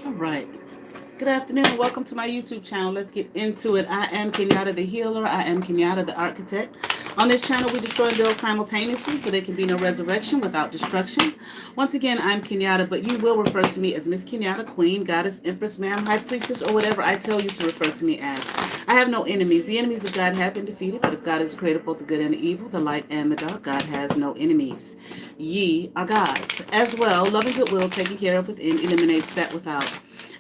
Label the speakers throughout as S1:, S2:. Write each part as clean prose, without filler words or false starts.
S1: All right. Good afternoon. Welcome to my YouTube channel. Let's get into it. I am Kenyatta the healer. I am Kenyatta the architect. On this channel, we destroy and build simultaneously, for there can be no resurrection without destruction. Once again, I'm Kenyatta, but you will refer to me as Miss Kenyatta, Queen, Goddess, Empress, Ma'am, High Priestess, or whatever I tell you to refer to me as. I have no enemies. The enemies of God have been defeated, but if God is the creator of both the good and the evil, the light and the dark, God has no enemies. Ye are gods. As well, love and goodwill taken care of within eliminates that without.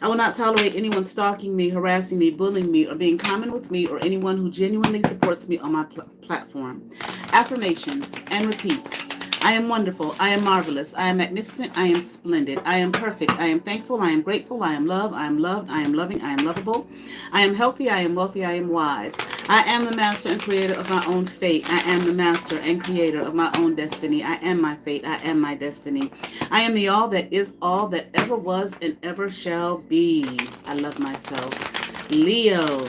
S1: I will not tolerate anyone stalking me, harassing me, bullying me, or being common with me, or anyone who genuinely supports me on my platform. Affirmations and repeat. I am wonderful. I am marvelous. I am magnificent. I am splendid. I am perfect. I am thankful. I am grateful. I am loved. I am loved. I am loving. I am lovable. I am healthy. I am wealthy. I am wise. I am the master and creator of my own fate. I am the master and creator of my own destiny. I am my fate. I am my destiny. I am the all that is all that ever was and ever shall be. I love myself. Leo.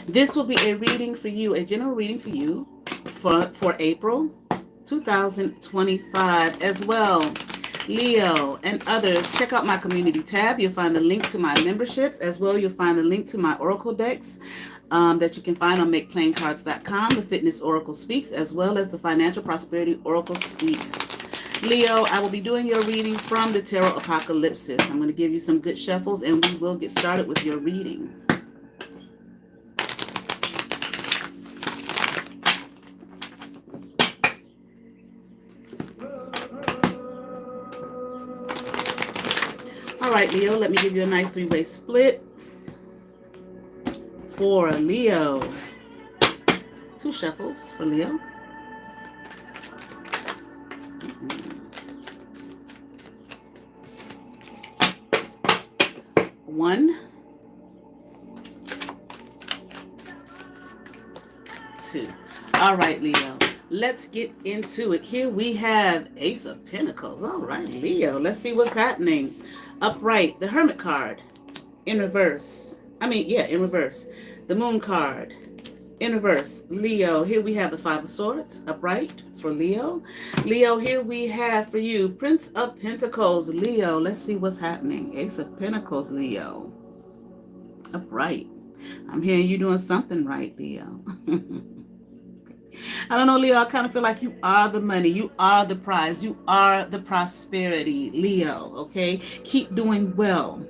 S1: This will be a reading for you, a general reading for you for April 2025 as well. Leo and others, check out my community tab. You'll find the link to my memberships. As well, you'll find the link to my oracle decks that you can find on makeplaincards.com. The Fitness Oracle Speaks, as well as the Financial Prosperity Oracle Speaks. Leo, I will be doing your reading from the Tarot Apocalypsis. I'm going to give you some good shuffles, and we will get started with your reading. All right, Leo, let me give you a nice three-way split for Leo 2 shuffles for Leo. 1, 2. All right, Leo. Let's get into it. Here we have Ace of Pentacles. All right, Leo. Let's see what's happening. Upright, the Hermit card. In reverse. In reverse. The Moon card. In reverse. Leo. Here we have the 5 of Swords. Upright for Leo. Leo, here we have for you Prince of Pentacles. Leo. Let's see what's happening. Ace of Pentacles, Leo. Upright. I'm hearing you doing something right, Leo. I don't know, Leo. I kind of feel like you are the money. You are the prize. You are the prosperity, Leo. Okay? Keep doing well.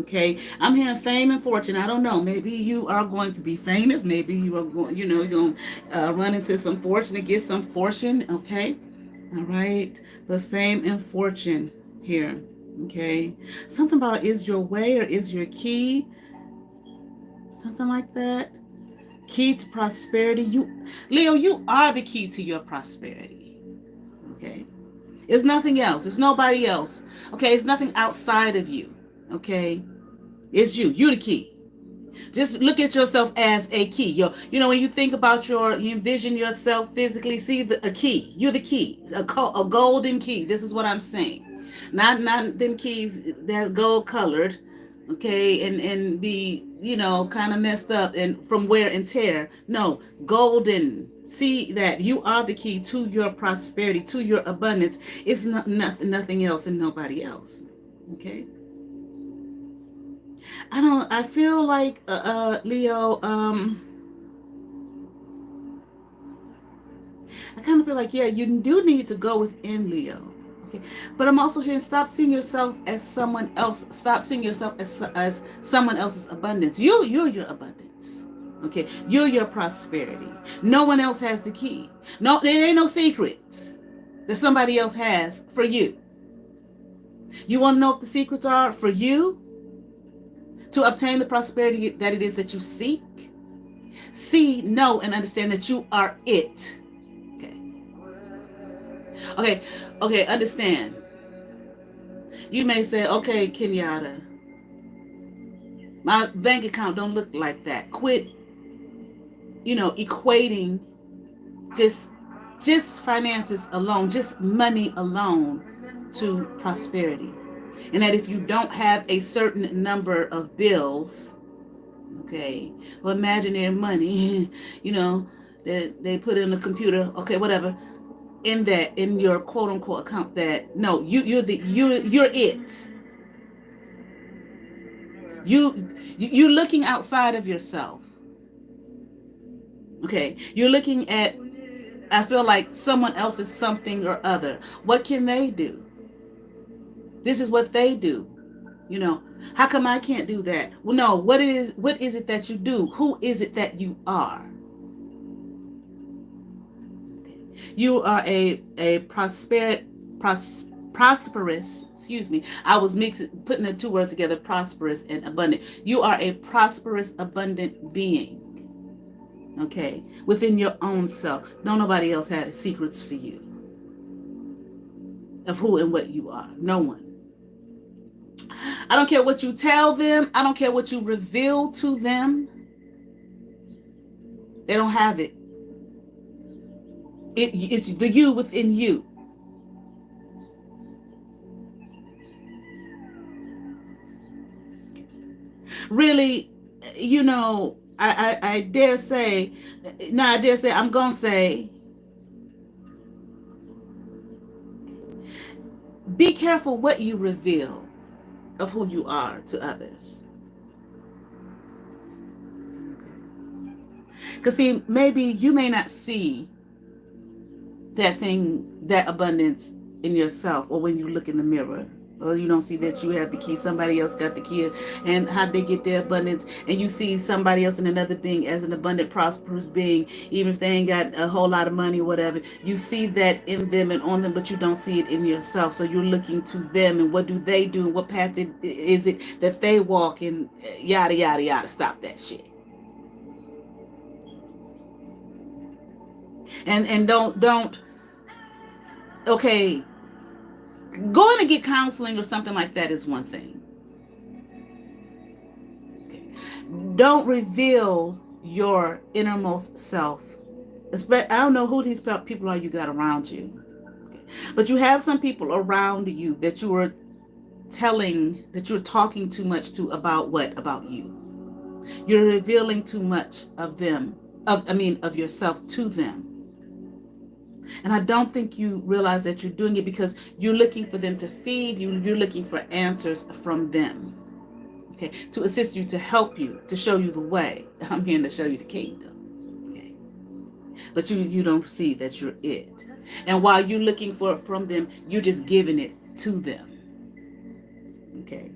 S1: Okay? I'm hearing fame and fortune. I don't know. Maybe you are going to be famous. Maybe you are going, you're going to run into some fortune and get some fortune. Okay? All right? But fame and fortune here. Okay? Something about is your way or is your key. Something like that. Key to prosperity. Leo, you are the key to your prosperity. Okay? It's nothing else. It's nobody else. Okay? It's nothing outside of you. Okay? It's you. You're the key. Just look at yourself as a key. When you think about you envision yourself physically, see a key. You're the key. A golden key. This is what I'm saying. Not them keys that gold colored. Okay, and be, kind of messed up and from wear and tear. No, golden. See that you are the key to your prosperity, to your abundance. It's nothing else and nobody else. Okay. I feel like, Leo, I kind of feel like, yeah, you do need to go within, Leo. But I'm also hearing stop seeing yourself as someone else. Stop seeing yourself as someone else's abundance. You're your abundance. Okay, you're your prosperity. No one else has the key. No, there ain't no secrets that somebody else has for you. You want to know what the secrets are for you to obtain the prosperity that it is that you seek? See, know, and understand that you are it. Okay, understand. You may say, okay, Kenyatta, my bank account don't look like that. Quit, equating just finances alone, just money alone to prosperity. And that if you don't have a certain number of bills, okay, well, imaginary money, that they put in the computer, okay, whatever, in your quote unquote account, that no, you're it. You're looking outside of yourself. Okay, you're looking at, I feel like someone else is something or other. What can they do? This is what they do. How come I can't do that? Well, no, what is it that you do? Who is it that you are? You are a prosperous, I was putting the 2 words together, prosperous and abundant. You are a prosperous, abundant being. Okay, within your own self. No, nobody else had secrets for you of who and what you are. No one. I don't care what you tell them. I don't care what you reveal to them. They don't have it. It's the you within you. Really, I dare say, I'm going to say, be careful what you reveal of who you are to others. Because see, maybe you may not see that thing, that abundance in yourself, or when you look in the mirror, or you don't see that you have the key, somebody else got the key, and how they get their abundance, and you see somebody else in another being as an abundant, prosperous being, even if they ain't got a whole lot of money or whatever. You see that in them and on them, but you don't see it in yourself. So you're looking to them, and what do they do, and what path is it that they walk in, yada, yada, yada. Stop that shit. And don't, okay, going to get counseling or something like that is one thing. Okay. Don't reveal your innermost self. I don't know who these people are you got around you. Okay. But you have some people around you that you are that you're talking too much to about what? About you. You're revealing too much of them, of yourself to them. And I don't think you realize that you're doing it because you're looking for them to feed you. You're looking for answers from them, okay, to assist you, to help you, to show you the way. I'm here to show you the kingdom, okay? But you don't see that you're it. And while you're looking for it from them, you're just giving it to them, okay?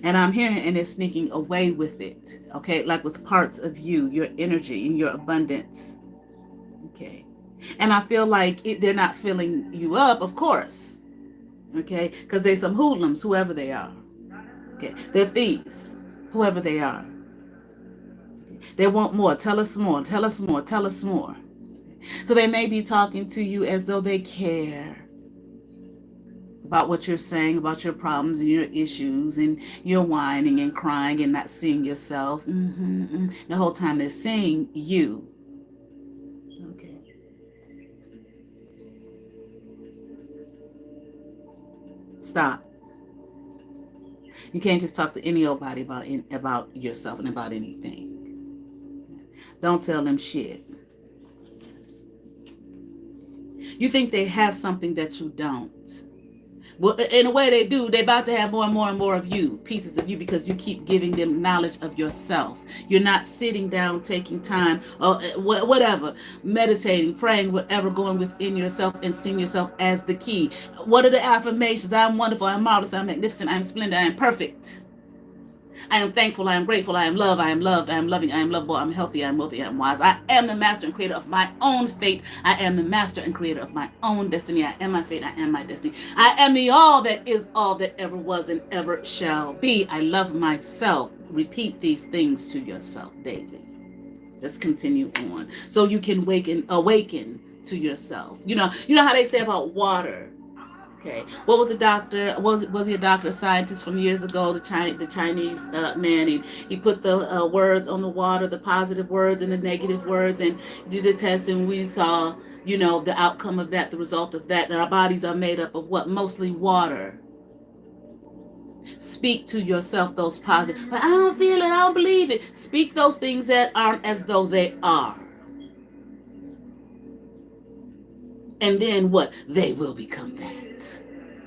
S1: And I'm hearing, and they're sneaking away with it, okay, like with parts of you, your energy and your abundance, okay? And I feel like they're not filling you up, of course, okay, because there's some hoodlums, whoever they are, okay, they're thieves, whoever they are. They want more. Tell us more. Tell us more. Tell us more. So they may be talking to you as though they care about what you're saying, about your problems and your issues, and you're whining and crying and not seeing yourself. The whole time they're seeing you. Okay. Stop. You can't just talk to anybody about yourself and about anything. Don't tell them shit. You think they have something that you don't. Well, in a way they do. They're about to have more and more and more of you, pieces of you, because you keep giving them knowledge of yourself. You're not sitting down, taking time, or whatever, meditating, praying, whatever, going within yourself and seeing yourself as the key. What are the affirmations? I'm wonderful, I'm marvelous, I'm magnificent, I'm splendid, I am perfect. I am thankful, I am grateful, I am loved, I am loved, I am loving, I am lovable, I'm healthy, I am wealthy, I am wise. I am the master and creator of my own fate. I am the master and creator of my own destiny. I am my fate, I am my destiny. I am the all that is, all that ever was and ever shall be. I love myself. Repeat these things to yourself daily. Let's continue on so you can awaken to yourself. You know how they say about water. Okay, what was a doctor? Was he a doctor, a scientist from years ago? The Chinese man. He put the words on the water, the positive words and the negative words, and did the test, and we saw, the outcome of that, the result of that. And our bodies are made up of what? Mostly water. Speak to yourself those positive. But I don't feel it. I don't believe it. Speak those things that aren't as though they are. And then what? They will become that.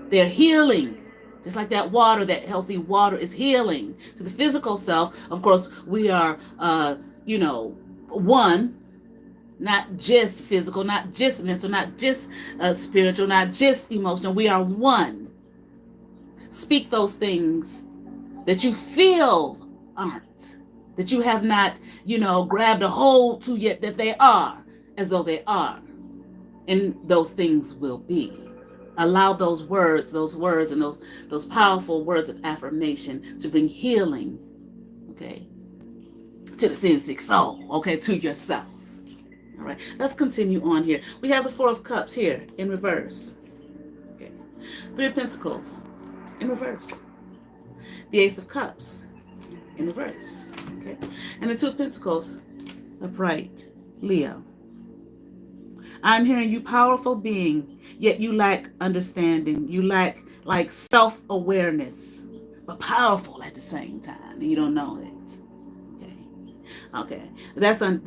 S1: They're healing. Just like that water, that healthy water is healing. So the physical self, of course, we are, one, not just physical, not just mental, not just spiritual, not just emotional. We are one. Speak those things that you feel aren't, that you have not, grabbed a hold to yet, that they are as though they are. And those things will be. Allow those words and those powerful words of affirmation to bring healing, okay, to the sin sick soul, okay, to yourself. All right, let's continue on here. We have the Four of Cups here in reverse. Okay. Three of Pentacles in reverse. The Ace of Cups in reverse. Okay. And the Two of Pentacles upright. Leo. I'm hearing you, powerful being, yet you lack understanding. You lack self-awareness, but powerful at the same time. And you don't know it. Okay. That's don't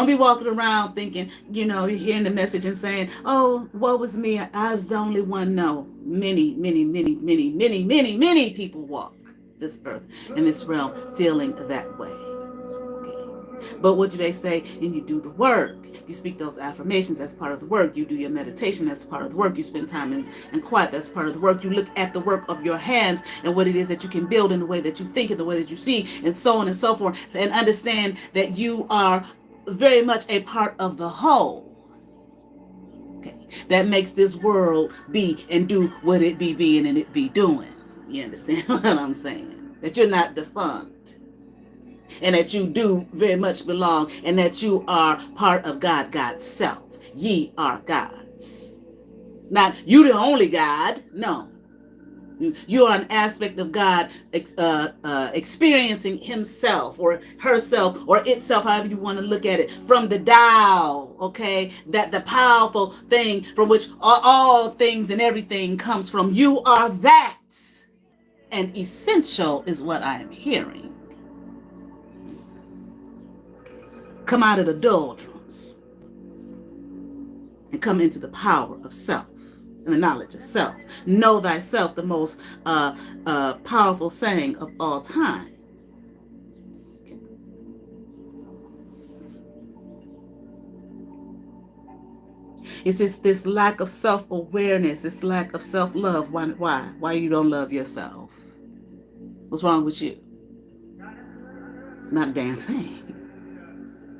S1: be walking around thinking, you're hearing the message and saying, oh, what was me? I was the only one. No, many, many, many, many, many, many, many people walk this earth and this realm feeling that way. But what do they say? And you do the work. You speak those affirmations. That's part of the work. You do your meditation. That's part of the work. You spend time in quiet. That's part of the work. You look at the work of your hands and what it is that you can build in the way that you think, in the way that you see, and so on and so forth. And understand that you are very much a part of the whole. Okay. That makes this world be and do what it be being and it be doing. You understand what I'm saying? That you're not defunct. and that you do very much belong, and that you are part of God's self. Ye are gods. Not you the only God. No. You are an aspect of God experiencing himself or herself or itself, however you want to look at it, from the Tao, okay? That the powerful thing from which all things and everything comes from. You are that. And essential is what I am hearing. Come out of the doldrums and come into the power of self and the knowledge of self. Know thyself, the most powerful saying of all time. Okay. It's just this lack of self-awareness, this lack of self-love. Why you don't love yourself? What's wrong with you? Not a damn thing.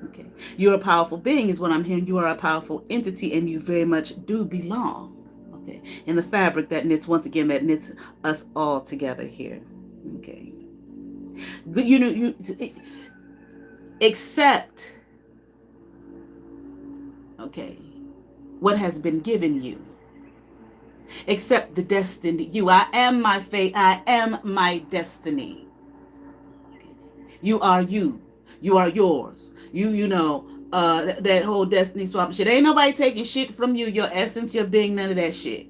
S1: Okay. You're a powerful being is what I'm hearing. You are a powerful entity, and you very much do belong. Okay. In the fabric that knits, once again, that knits us all together here. Okay. You accept, okay, what has been given you. Accept the destiny. I am my fate. I am my destiny. You are you. You are yours. That whole destiny swap shit. Ain't nobody taking shit from you. Your essence, your being, none of that shit.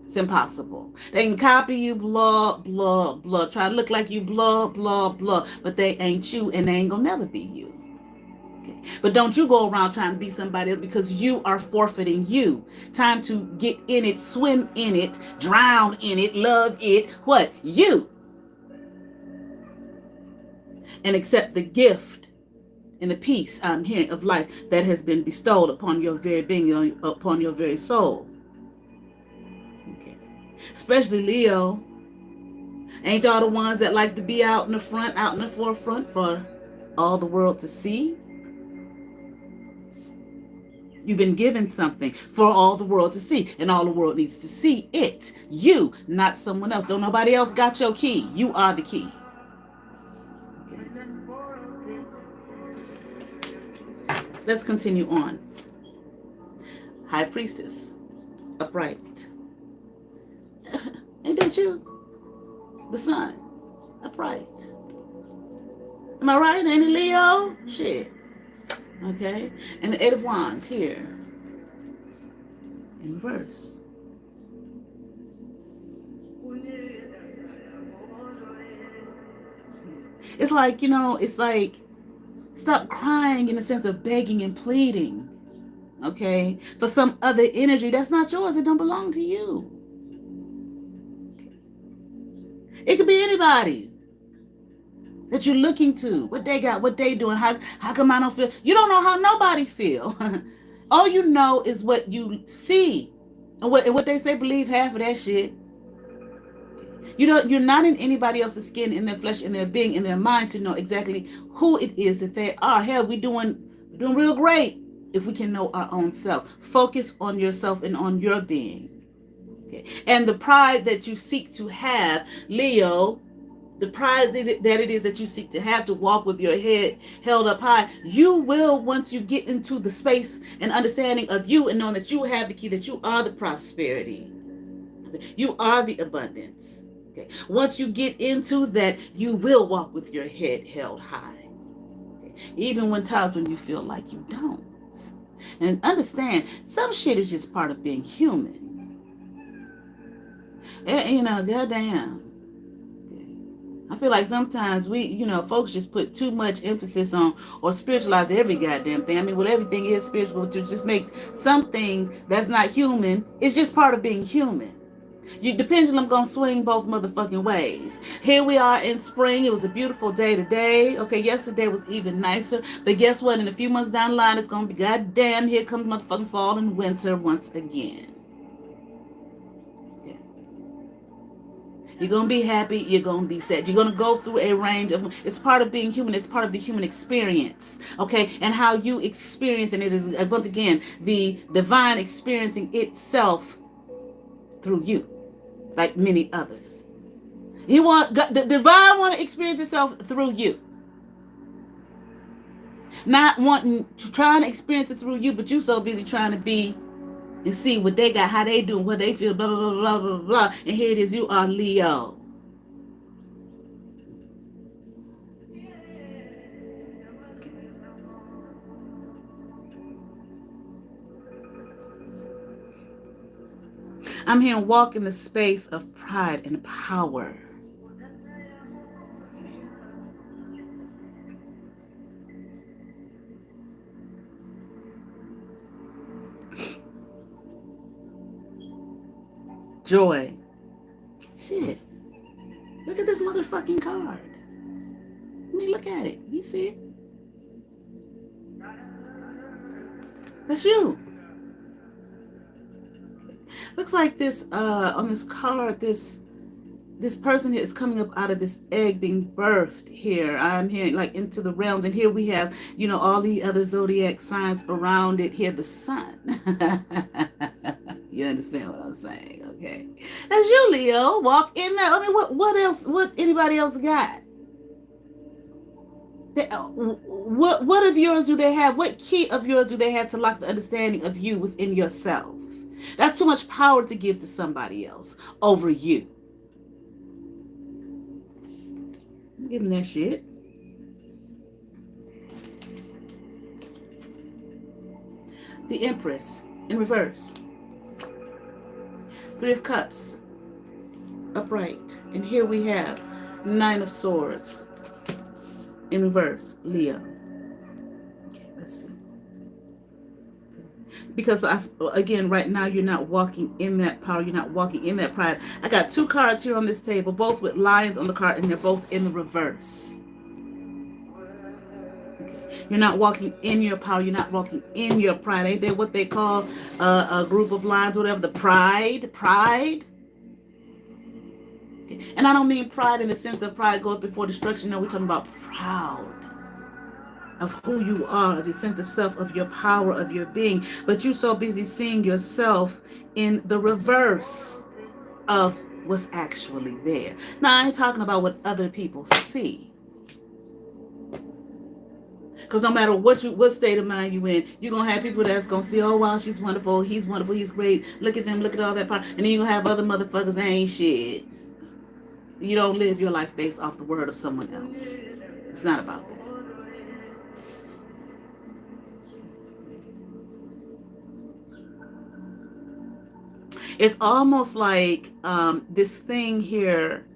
S1: It's impossible. They can copy you, blah, blah, blah. Try to look like you, blah, blah, blah. But they ain't you, and they ain't gonna never be you. Okay. But don't you go around trying to be somebody else, because you are forfeiting you. Time to get in it, swim in it, drown in it, love it. What? You. And accept the gift and the peace I'm hearing of life that has been bestowed upon your very being, upon your very soul. Okay. Especially Leo. Ain't y'all the ones that like to be out in the front, out in the forefront for all the world to see? You've been given something for all the world to see, and all the world needs to see it. You, not someone else. Don't nobody else got your key. You are the key. Let's continue on. High Priestess, upright. Ain't that you? The Sun, upright. Am I right? Ain't it Leo? Shit. Okay. And the Eight of Wands here. In reverse. It's like, it's like, stop crying in the sense of begging and pleading, okay, for some other energy that's not yours. It don't belong to you. It could be anybody that you're looking to, what they got, what they doing, how come I don't feel. You don't know how nobody feel. All you know is what you see. And what they say, believe half of that shit. You're not in anybody else's skin, in their flesh, in their being, in their mind, to know exactly who it is that they are. Hell, we're doing real great if we can know our own self. Focus on yourself and on your being. Okay. And the pride that you seek to have, Leo, the pride that it is that you seek to have, to walk with your head held up high, you will, once you get into the space and understanding of you and knowing that you have the key, that you are the prosperity, you are the abundance. Okay. Once you get into that, you will walk with your head held high. Okay. Even when times when you feel like you don't. And understand, some shit is just part of being human. And, goddamn. I feel like sometimes folks just put too much emphasis on or spiritualize every goddamn thing. I mean, well, everything is spiritual, to just make some things that's not human. It's just part of being human. The pendulum gonna swing both motherfucking ways. Here we are in spring. It was a beautiful day today. Okay, yesterday was even nicer. But guess what? In a few months down the line, it's gonna be goddamn, here comes motherfucking fall and winter once again. Yeah. You're gonna be happy. You're gonna be sad. You're gonna go through a range of. It's part of being human. It's part of the human experience. Okay, and how you experience, and it is once again the divine experiencing itself through you. Like many others. The divine want to experience itself through you. Not wanting to try and experience it through you, but you so busy trying to be and see what they got, how they do, what they feel, blah, blah, blah, blah, blah, blah. And here it is, you are Leo. I'm here and walk in the space of pride and power. Joy. Shit. Look at this motherfucking card. I mean, look at it. You see it? That's you. Looks like this on this card, this person here is coming up out of this egg being birthed here. I'm hearing like into the realms, and here we have, you know, all the other zodiac signs around it. Here, the sun. You understand what I'm saying? Okay, that's you, Leo. Walk in there. I mean, what else? What anybody else got? What of yours do they have? What key of yours do they have to lock the understanding of you within yourself? That's too much power to give to somebody else over you. Give them that shit. The Empress in reverse. Three of Cups upright. And here we have Nine of Swords in reverse, Leo. Okay, let's see. Because again, right now you're not walking in that power, you're not walking in that pride. I got two cards here on this table, both with lions on the card, and they're both in the reverse. Okay. You're not walking in your power, you're not walking in your pride. Ain't that what they call a group of lions, whatever, the pride? Okay. And I don't mean pride in the sense of pride goes before destruction. No, we're talking about proud of who you are, of the sense of self, of your power, of your being. But you're so busy seeing yourself in the reverse of what's actually there. Now, I ain't talking about what other people see. Because no matter what state of mind you in, you're going to have people that's going to see, oh, wow, she's wonderful, he's great. Look at them, look at all that power. And then you're going to have other motherfuckers that ain't shit. You don't live your life based off the word of someone else. It's not about that. It's almost like this thing here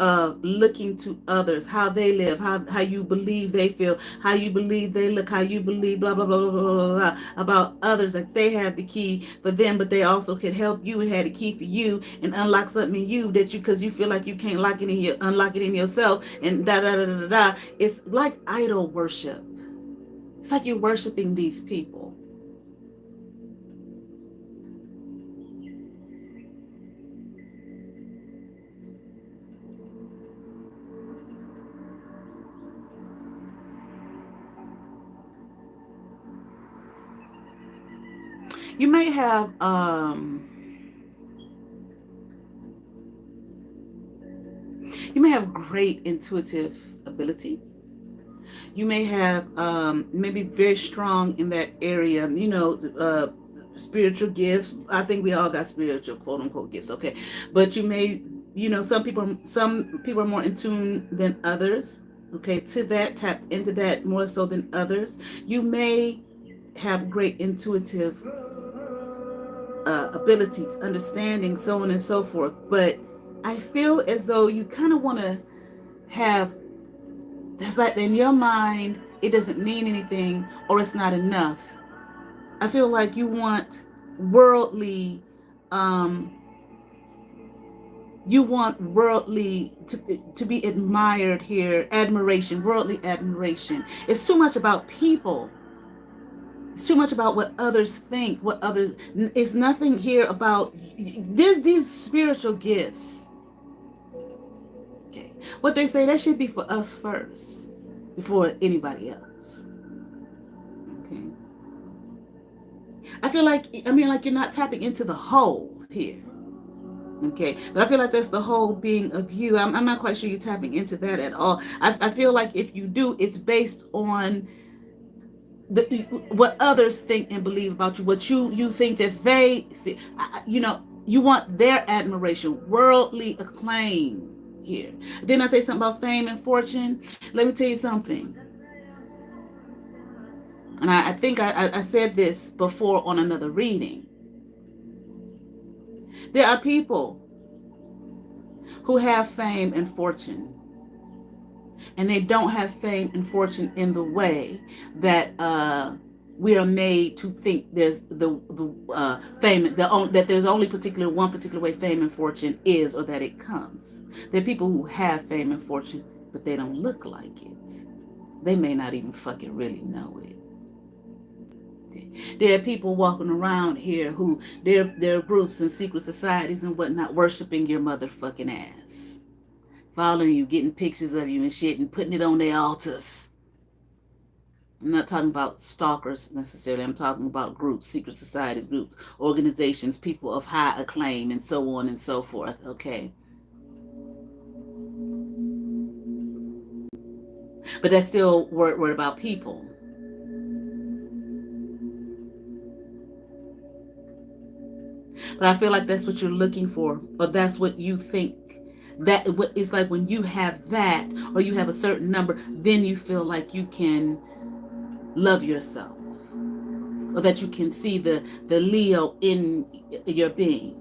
S1: of looking to others, how they live, how you believe they feel, how you believe they look, how you believe blah, blah, blah, blah, blah, blah, blah, about others, that they have the key for them, but they also could help you and had a key for you and unlock something in you that you, because you feel like you can't unlock it in yourself, and da, da, da, da, da. It's like idol worship. It's like you're worshiping these people. You may have great intuitive ability. You may have maybe very strong in that area, you know, spiritual gifts. I think we all got spiritual quote unquote gifts, okay? But you may, you know, some people are more in tune than others, okay, to that, tapped into that more so than others. You may have great intuitive abilities, understanding, so on and so forth. But I feel as though you kind of want to have, it's like in your mind, it doesn't mean anything or it's not enough. I feel like you want worldly, to be admired here, admiration, worldly admiration. It's too much about people. It's too much about what others think, what others, it's nothing here about these spiritual gifts. Okay. What they say, that should be for us first before anybody else. Okay. I feel like, like you're not tapping into the whole here. Okay. But I feel like that's the whole being of you. I'm not quite sure you're tapping into that at all. I feel like if you do, it's based on what others think and believe about you, what you think that they, you want their admiration, worldly acclaim here. Didn't I say something about fame and fortune? Let me tell you something. And I think I said this before on another reading. There are people who have fame and fortune, and they don't have fame and fortune in the way that we are made to think there's the fame, that there's only one particular way fame and fortune is, or that it comes. There are people who have fame and fortune, but they don't look like it. They may not even fucking really know it. There are people walking around here who there are groups and secret societies and whatnot worshiping your motherfucking ass, following you, getting pictures of you and shit and putting it on their altars. I'm not talking about stalkers necessarily. I'm talking about groups, secret societies, groups, organizations, people of high acclaim, and so on and so forth. Okay. But that's still word about people. But I feel like that's what you're looking for, or that's what you think. That it's like when you have that, or you have a certain number, then you feel like you can love yourself, or that you can see the Leo in your being.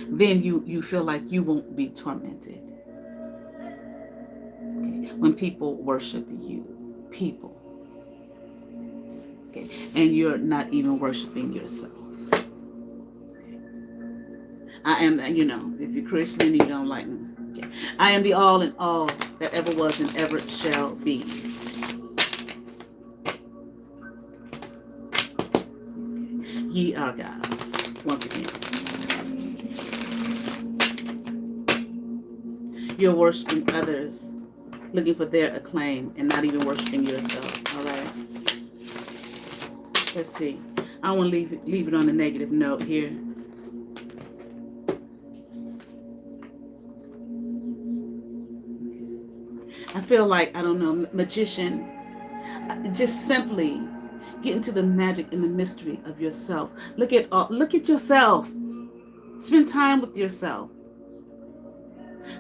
S1: Then you feel like you won't be tormented. Okay. When people worship you. People. Okay. And you're not even worshiping yourself. Okay. I am, if you're Christian and you don't like me. Okay. I am the all in all that ever was and ever shall be. Okay. Ye are gods. Once again. You're worshiping others, looking for their acclaim, and not even worshiping yourself. All right. Let's see. I want to leave it on a negative note here. I feel like, I don't know, magician, just simply get into the magic and the mystery of yourself. Look at yourself. Spend time with yourself.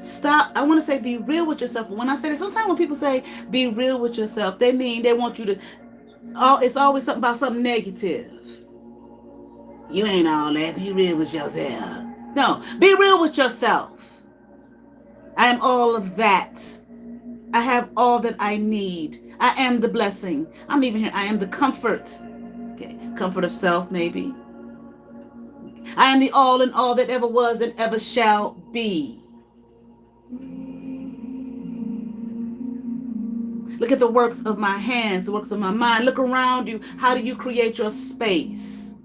S1: Stop. I want to say be real with yourself. But when I say that, sometimes when people say be real with yourself, they mean they want you to, it's always something about something negative. You ain't all that. Be real with yourself. No, be real with yourself. I am all of that. I have all that I need. I am the blessing. I'm even here. I am the comfort. Okay, comfort of self, maybe. I am the all in all that ever was and ever shall be. Look at the works of my hands, the works of my mind. Look around you. How do you create your space?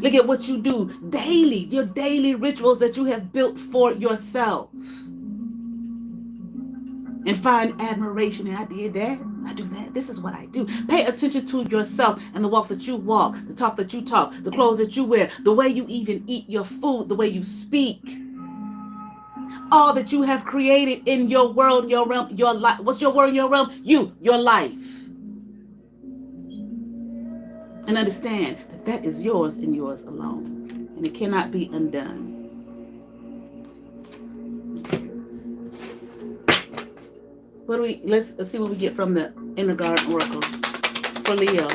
S1: Look at what you do daily, your daily rituals that you have built for yourself. And find admiration. And I did that. I do that. This is what I do. Pay attention to yourself and the walk that you walk, the talk that you talk, the clothes that you wear, the way you even eat your food, the way you speak. All that you have created in your world, your realm, your life. What's your word in your realm? Your life. And understand that that is yours and yours alone. And it cannot be undone. Let's see what we get from the Inner Garden Oracle for Leo.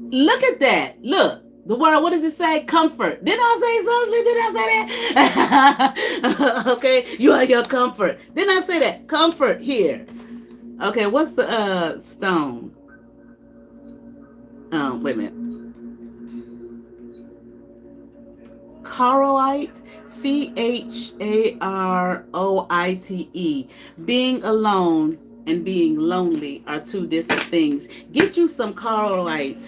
S1: Look at that. Look. The word, what does it say? Comfort. Didn't I say something? Did I say that? Okay, you are your comfort. Didn't I say that? Comfort here. Okay, what's the stone? Oh, wait a minute. Charoite, Charoite. Being alone and being lonely are two different things. Get you some charoite.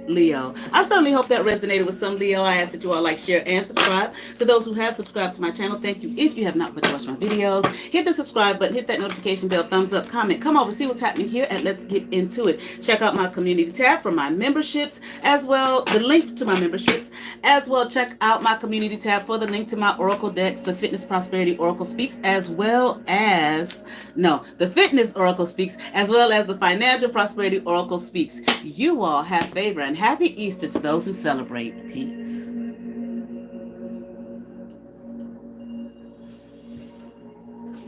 S1: Leo. I certainly hope that resonated with some Leo. I ask that you all like, share, and subscribe. To those who have subscribed to my channel, thank you. If you have not watched my videos, hit the subscribe button, hit that notification bell, thumbs up, comment, come over, see what's happening here at Let's Get Into It. Check out my community tab for my memberships, as well, the link to my memberships, as well check out my community tab for the link to my Oracle decks, the Fitness Prosperity Oracle Speaks, as well as, no, the Fitness Oracle Speaks, as well as the Financial Prosperity Oracle Speaks. You all have favor and happy Easter to those who celebrate. Peace.